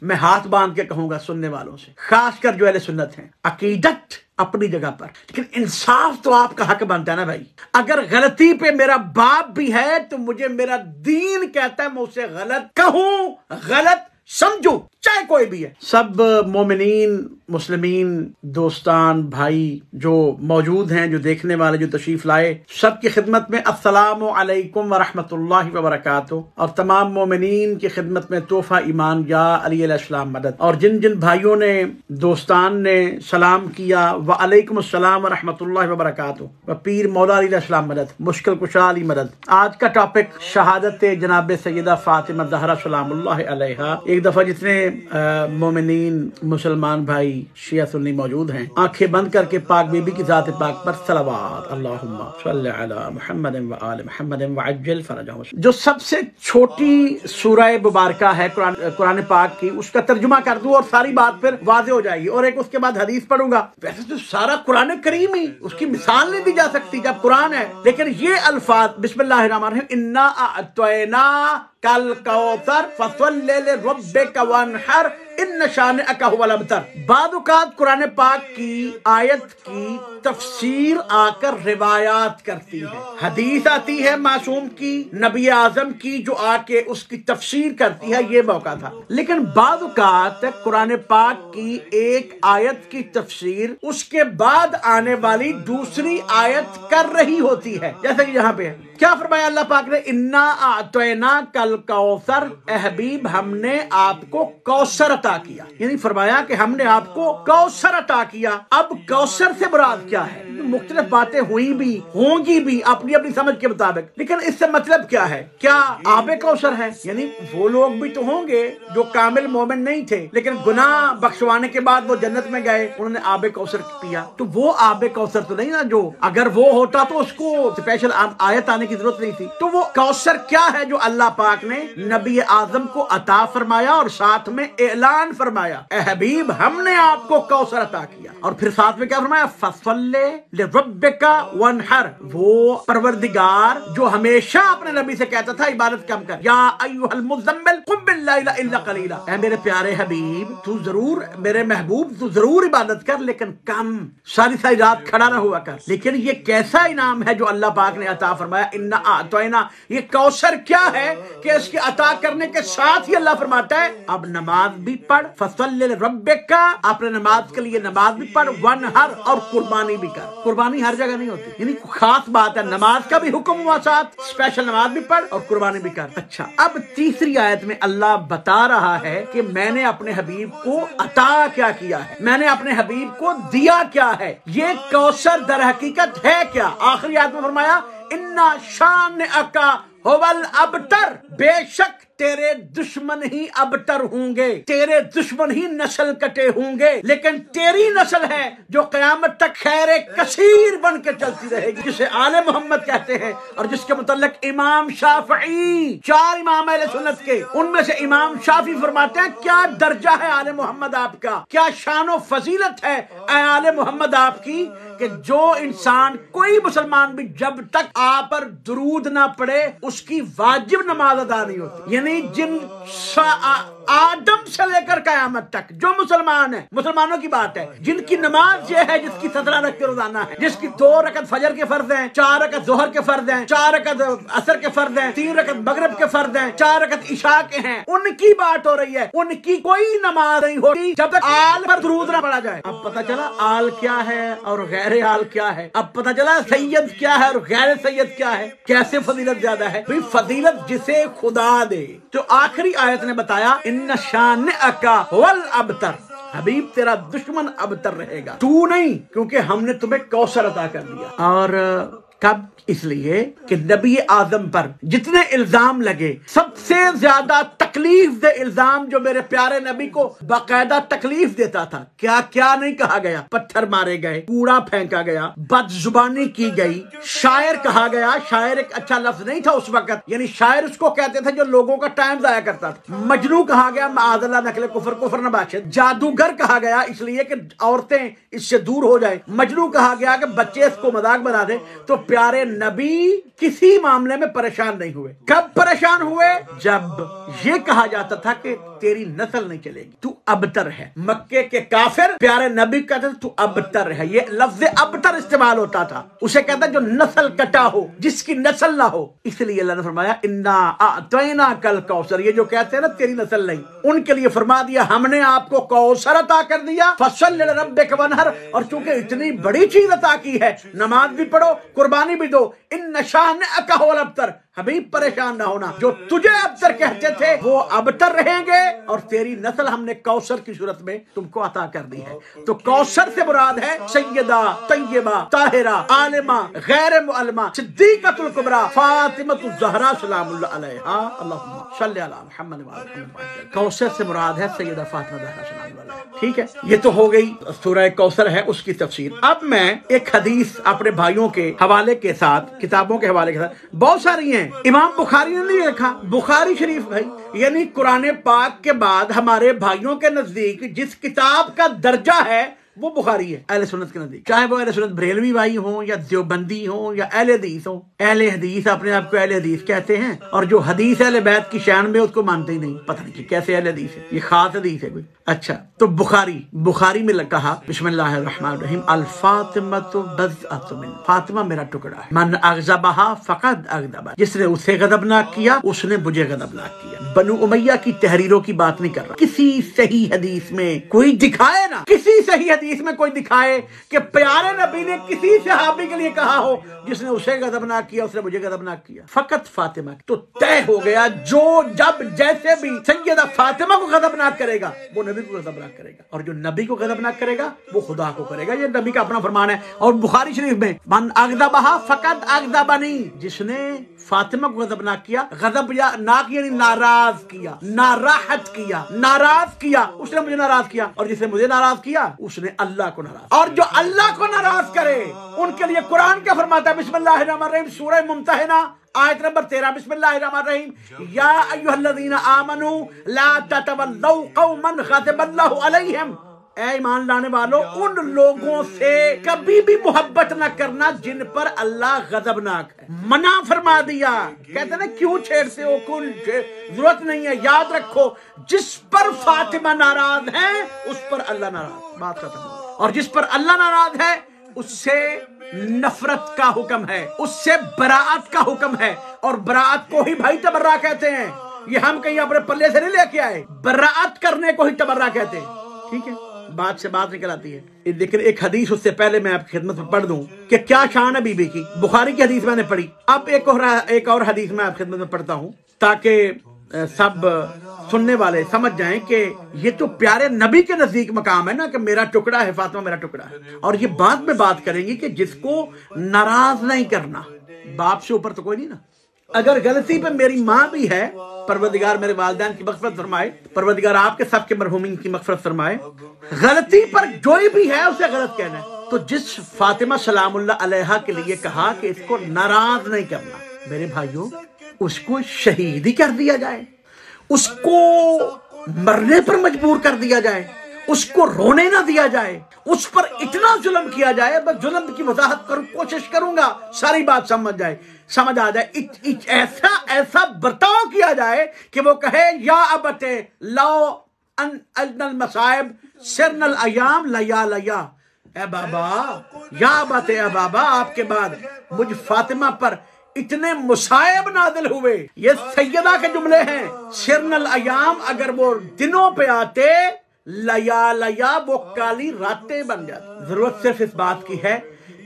میں ہاتھ باندھ کے کہوں گا سننے والوں سے، خاص کر جو اہل سنت ہیں، عقیدت اپنی جگہ پر، لیکن انصاف تو آپ کا حق بنتا ہے نا بھائی۔ اگر غلطی پہ میرا باپ بھی ہے تو مجھے میرا دین کہتا ہے میں اسے غلط کہوں، غلط سمجھوں، چاہے کوئی بھی ہے۔ سب مومنین، مسلمین، دوستان، بھائی جو موجود ہیں، جو دیکھنے والے، جو تشریف لائے، سب کی خدمت میں السلام علیکم ورحمۃ اللہ وبرکاتہ، اور تمام مومنین کی خدمت میں تحفہ ایمان یا علی علیہ السلام مدد۔ اور جن جن بھائیوں نے، دوستان نے سلام کیا، وعلیکم السلام ورحمۃ اللہ وبرکاتہ، و پیر مولا علی علیہ السلام مدد، مشکل کشا علی مدد۔ آج کا ٹاپک شہادت جناب سیدہ فاطمہ زہرا سلام اللہ علیہا۔ ایک دفعہ جتنے مومنین، مسلمان بھائی شیعہ سنی موجود ہیں، آنکھیں بند کر کے پاک بی بی کی ذات پاک پر صلوات، اللہم صلی علی محمد و آل محمد وعجل فرجہم۔ جو سب سے چھوٹی سورہ مبارکہ ہے قرآن پاک کی، اس کا ترجمہ کر دوں اور ساری بات پھر واضح ہو جائے گی، اور ایک اس کے بعد حدیث پڑھوں گا۔ ویسے تو سارا قرآن کریم ہی، اس کی مثال نہیں دی جا سکتی جب قرآن ہے، لیکن یہ الفاظ بسم اللہ الرحمن الرحیم، انا اعطیناکل کوثر فصل لربک وانحر ان شانئک هو الابتر۔ بعض اوقات قرآن پاک کی آیت کی تفسیر آ کر روایات کرتی ہے، حدیث آتی ہے معصوم کی، نبی اعظم کی، جو آ کے اس کی تفسیر کرتی ہے، یہ موقع تھا۔ لیکن بعض اوقات قرآن پاک کی ایک آیت کی تفسیر اس کے بعد آنے والی دوسری آیت کر رہی ہوتی ہے، جیسے کہ یہاں پہ کیا فرمایا اللہ پاک نے، انا اعطیناکل کوثر، اے حبیب ہم نے آپ کو کوثر عطا کیا، یعنی فرمایا کہ ہم نے آپ کو کوثر عطا کیا۔ اب کوثر سے مراد کیا ہے؟ مختلف باتیں ہوئی بھی، ہوں گی بھی، اپنی اپنی سمجھ کے مطابق، لیکن اس سے مطلب کیا ہے؟ کیا آب کوثر ہے؟ یعنی وہ لوگ بھی تو ہوں گے جو کامل مومن نہیں تھے، لیکن گناہ بخشوانے کے بعد وہ جنت میں گئے، انہوں نے آب کوثر پیا، تو وہ آب کوثر تو نہیں نا، جو اگر وہ ہوتا تو اس کو اسپیشل آیت آنے کی ضرورت نہیں تھی۔ تو وہ کوثر کیا ہے جو اللہ پاک نے نبی اعظم کو عطا فرمایا اور ساتھ میں اعلان فرمایا، اے حبیب ہم نے آپ کو کوثر عطا کیا، اور پھر ساتھ میں کیا فرمایا، فصل لربک وانحر، وہ پروردگار جو ہمیشہ اپنے نبی سے کہتا تھا عبادت کم کر، یا ایھا المزمل قم باللیل الا قلیلا، اے میرے پیارے حبیب تو ضرور، میرے محبوب تو ضرور عبادت کر لیکن کم، ساری رات کھڑا نہ ہوا کر۔ لیکن یہ کیسا انعام ہے جو اللہ پاک نے عطا فرمایا، انا اعطینا، یہ کوثر کیا ہے کہ اس کے عطا کرنے کے ساتھ ہی اللہ فرماتا ہے اب نماز بھی پڑھ، فصل لربک، اپنے نماز کے لیے نماز بھی پڑھ، وانحر، اور قربانی بھی کر۔ قربانی ہر جگہ نہیں ہوتی، یعنی خاص بات ہے، نماز کا بھی حکم ہوا ساتھ، اسپیشل نماز بھی پڑھ اور قربانی بھی کر۔ اچھا، اب تیسری آیت میں اللہ بتا رہا ہے کہ میں نے اپنے حبیب کو عطا کیا کیا ہے، میں نے اپنے حبیب کو دیا کیا ہے، یہ کوثر در حقیقت ہے کیا؟ آخری آیت میں فرمایا انا شانئک هو الابتر، بے شک تیرے دشمن ہی ابتر ہوں گے، تیرے دشمن ہی نسل کٹے ہوں گے، لیکن تیری نسل ہے جو قیامت تک خیر کثیر بن کے چلتی رہے گی، جسے آل محمد کہتے ہیں، اور جس کے متعلق امام شافعی، 4 امام اہل سنت کے، ان میں سے امام شافعی فرماتے ہیں کیا درجہ ہے آل محمد آپ کا، کیا شان و فضیلت ہے اے آل محمد آپ کی، کہ جو انسان، کوئی مسلمان بھی جب تک آپ پر درود نہ پڑے اس کی واجب نماز ادا نہیں ہوتی، یعنی جن آدم سے لے کر قیامت تک جو مسلمان ہیں، مسلمانوں کی بات ہے، جن کی نماز یہ ہے جس کی 17 رکعت روزانہ ہے، جس کی 2 رکعت فجر کے فرض ہیں، 4 رکعت ظہر کے فرض ہیں، 4 رکعت عصر کے فرض ہیں، 3 رکعت مغرب کے فرض ہیں، 4 رکعت عشاء کے ہیں، ان کی بات ہو رہی ہے، ان کی کوئی نماز نہیں ہوتی جب تک آل پر درود نہ پڑا جائے۔ اب پتہ چلا آل کیا ہے اور غیر آل کیا ہے، اب پتہ چلا سید کیا ہے اور غیر سید کیا ہے، کیسے فضیلت زیادہ ہے؟ بھئی فضیلت جسے خدا دے۔ تو آخری آیت نے بتایا ان شانئک هو الابتر، حبیب تیرا دشمن ابتر رہے گا، تو نہیں، کیونکہ ہم نے تمہیں کوثر عطا کر دیا۔ اور کب؟ اس لیے کہ نبی اعظم پر جتنے الزام لگے، سب سے زیادہ تکلیف دہ الزام جو میرے پیارے نبی کو باقاعدہ تکلیف دیتا تھا، کیا کیا نہیں کہا گیا، پتھر مارے گئے، کوڑا پھینکا گیا، بد زبانی کی گئی، شاعر کہا گیا، شاعر ایک اچھا لفظ نہیں تھا اس وقت، یعنی شاعر اس کو کہتے تھے جو لوگوں کا ٹائم ضائع کرتا تھا، مجنوں کہا گیا، معاذ اللہ نقل کفر نہ باشد، جادوگر کہا گیا اس لیے کہ عورتیں اس سے دور ہو جائیں، مجنوں کہا گیا کہ بچے اس کو مذاق بنا دیں، تو پیارے نبی کسی معاملے میں پریشان نہیں ہوئے۔ کب پریشان ہوئے؟ جب یہ کہا جاتا تھا کہ تیری نسل نہیں چلے گی، تو ابتر ہے۔ مکے کے کافر پیارے نبی کہتے تھے تو ابتر ہے، یہ لفظ ابتر استعمال ہوتا تھا، اسے کہتا جو نسل کٹا ہو، جس کی نسل نہ ہو۔ اس لیے اللہ نے فرمایا انا اعطیناک الکوثر، یہ جو کہتے ہیں نا تیری نسل نہیں، ان کے لیے فرما دیا ہم نے آپ کو کوثر عطا کر دیا، فصل لربک وانحر، اور چونکہ اتنی بڑی چیز عطا کی ہے، نماز بھی پڑھو، قربانی بھی دو، ان شانئک هو الابتر، حبیب پریشان نہ ہونا، جو تجھے ابتر کہتے تھے وہ ابتر رہیں گے، اور تیری نسل ہم نے کوثر کی صورت میں تم کو عطا کر دی ہے۔ تو کوثر سے مراد ہے سیدہ طیبہ طاہرہ عالمہ غیر معلمہ صدیقۃ الکبریٰ فاطمہ الزہرا سلام اللہ علیہا، اللہم صلی علی محمد وعلی محمد۔ کوثر سے مراد ہے سیدہ فاطمہ زہرا سلام اللہ علیہا۔ ٹھیک ہے، یہ تو ہو گئی سورہ کوثر ہے اس کی تفسیر۔ اب میں ایک حدیث اپنے بھائیوں کے حوالے کے ساتھ، کتابوں کے حوالے کے ساتھ، بہت ساری ہیں، امام بخاری نے نہیں لکھا، بخاری شریف بھائی، یعنی قرآن پاک کے بعد ہمارے بھائیوں کے نزدیک جس کتاب کا درجہ ہے وہ بخاری ہے اہل سنت کے نزدیک، چاہے وہ اہل سنت بریلوی بھائی ہوں یا دیوبندی ہوں یا اہل حدیث ہوں۔ اہل حدیث اپنے آپ کو اہل حدیث کہتے ہیں، اور جو حدیث اہل بیت کی شان میں اس کو مانتے ہی نہیں، پتہ نہیں کہ کیسے اہل حدیث ہے، یہ خاص حدیث ہے کوئی۔ اچھا، تو بخاری میں کہا بسم اللہ الرحمن الرحیم الفاطمۃ بضعۃ من، فاطمہ میرا ٹکڑا ہے، من اغضبہا فقد اغضب، جس نے اسے غضبناک کیا اس نے مجھے غضبناک کیا۔ بنو امیہ کی تحریروں کی بات نہیں کر رہا، کسی صحیح حدیث میں کوئی دکھائے نا، کسی صحیح حدیث میں کوئی دکھائے کہ پیارے نبی نے کسی صحابی کے لیے کہا ہو جس نے اسے غضبناک کیا اس نے مجھے غضبناک کیا۔ فقط فاطمہ، تو طے ہو گیا جو جب جیسے بھی سیدہ فاطمہ کو غضبناک کرے گا وہ نبی کو غضبناک کرے گا، اور جو نبی کو غضبناک کرے گا وہ خدا کو کرے گا، یہ نبی کا اپنا فرمان ہے۔ اور بخاری شریف میں من اغضبہا فقد اغضبنی، جس نے فاطمہ کو غضبناک کیا، غضب یا ناک یعنی ناراض کیا، ناراحت کیا، ناراض کیا، اس نے مجھے ناراض کیا، اور جس نے مجھے ناراض کیا اس نے اللہ کو ناراض، اور جو اللہ کو ناراض کرے ان کے لیے قرآن کیا فرماتا ہے؟ بسم اللہ الرحمن الرحیم، سورہ ممتحنہ آیت نمبر 13، بسم اللہ الرحمن الرحیم، یا ایھا الذین آمنوا لا تتولوا قوما غضب اللہ علیہم، اے ایمان لانے والو ان لوگوں سے کبھی بھی محبت نہ کرنا جن پر اللہ غضبناک ہے، منع فرما دیا۔ کہتے ہیں کیوں چھیڑتے ہو، کون ضرورت نہیں ہے، یاد رکھو جس پر فاطمہ ناراض ہے اس پر اللہ ناراض، بات ختم۔ اور جس پر اللہ ناراض ہے اس سے نفرت کا حکم ہے، اس سے براءت کا حکم ہے، اور براءت کو ہی بھائی تبرہ کہتے ہیں، یہ ہم کہیں اپنے پلے سے نہیں لے کے آئے، براءت کرنے کو ہی تبرہ کہتے ہیں۔ ٹھیک ہے، بات سے بات نکل آتی ہے۔ لیکن ایک حدیث اس سے پہلے میں آپ کی خدمت میں پڑھ دوں کہ کیا شان ہے بی بی کی، بخاری کی حدیث میں نے پڑھی، اب ایک اور حدیث میں آپ کی خدمت میں پڑھتا ہوں تاکہ سب سننے والے سمجھ جائیں کہ یہ تو پیارے نبی کے نزدیک مقام ہے نا کہ میرا ٹکڑا ہے، فاطمہ میرا ٹکڑا ہے، اور یہ بعد میں بات کریں گے کہ جس کو ناراض نہیں کرنا، باپ سے اوپر تو کوئی نہیں نا۔ اگر غلطی پہ میری ماں بھی ہے، پروردگار میرے والدین کی مغفرت فرمائے، پروردگار آپ کے سب کے مرحومین کی مغفرت فرمائے، غلطی پر جو بھی ہے اسے غلط کہنا ہے، تو جس فاطمہ سلام اللہ علیہا کے لیے کہا کہ اس کو ناراض نہیں کرنا، میرے بھائیوں اس کو شہید ہی کر دیا جائے، اس کو مرنے پر مجبور کر دیا جائے، اس کو رونے نہ دیا جائے، اس پر اتنا ظلم کیا جائے، بس ظلم کی وضاحت کوشش کروں گا ساری بات سمجھ آ جائے، ایسا برتاؤ کیا جائے کہ وہ کہے یا ابت لو ان المصائب سرن الایام لیا لیا، اے بابا، یا ابت، اے بابا آپ کے بعد مجھ فاطمہ پر اتنے مصائب نازل ہوئے، یہ سیدہ کے جملے ہیں، سرن الایام اگر وہ دنوں پہ آتے، لیا لیا وہ کالی راتیں بن جاتی۔ ضرورت صرف اس بات کی ہے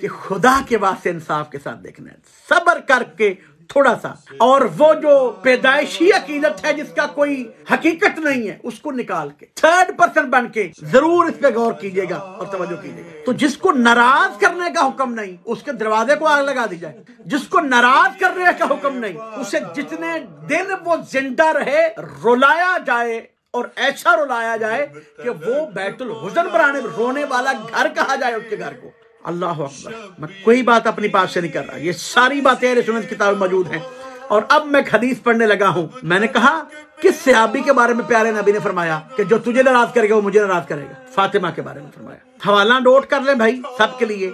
کہ خدا کے واسطے انصاف کے ساتھ دیکھنا ہے، صبر کر کے تھوڑا سا، اور وہ جو پیدائشی عقیدت ہے جس کا کوئی حقیقت نہیں ہے اس کو نکال کے تھرڈ پرسن بن کے ضرور اس پہ غور کیجیے گا اور توجہ کیجیے گا۔ تو جس کو ناراض کرنے کا حکم نہیں اس کے دروازے کو آگ لگا دی جائے، جس کو ناراض کرنے کا حکم نہیں اسے جتنے دن وہ زندہ رہے رلایا جائے، اور ایسا رلایا جائے کہ وہ بیت الحزن بنانے رونے والا گھر کہا جائے اس کے گھر کو۔ اللہ اکبر، میں کوئی بات اپنی پاس سے نہیں کر رہا، یہ ساری باتیں اہل سنت کی کتابیں موجود ہیں۔ اور اب میں حدیث پڑھنے لگا ہوں، میں نے کہا کس صحابی کے بارے میں پیارے نبی نے فرمایا کہ جو تجھے ناراض کرے گا وہ مجھے ناراض کرے گا؟ فاطمہ کے بارے میں فرمایا۔ حوالہ نوٹ کر لیں بھائی سب کے لیے،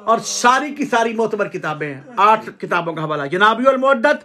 اور ساری کی ساری معتبر کتابیں ہیں، 8 کتابوں کا حوالہ، جنابی المعدت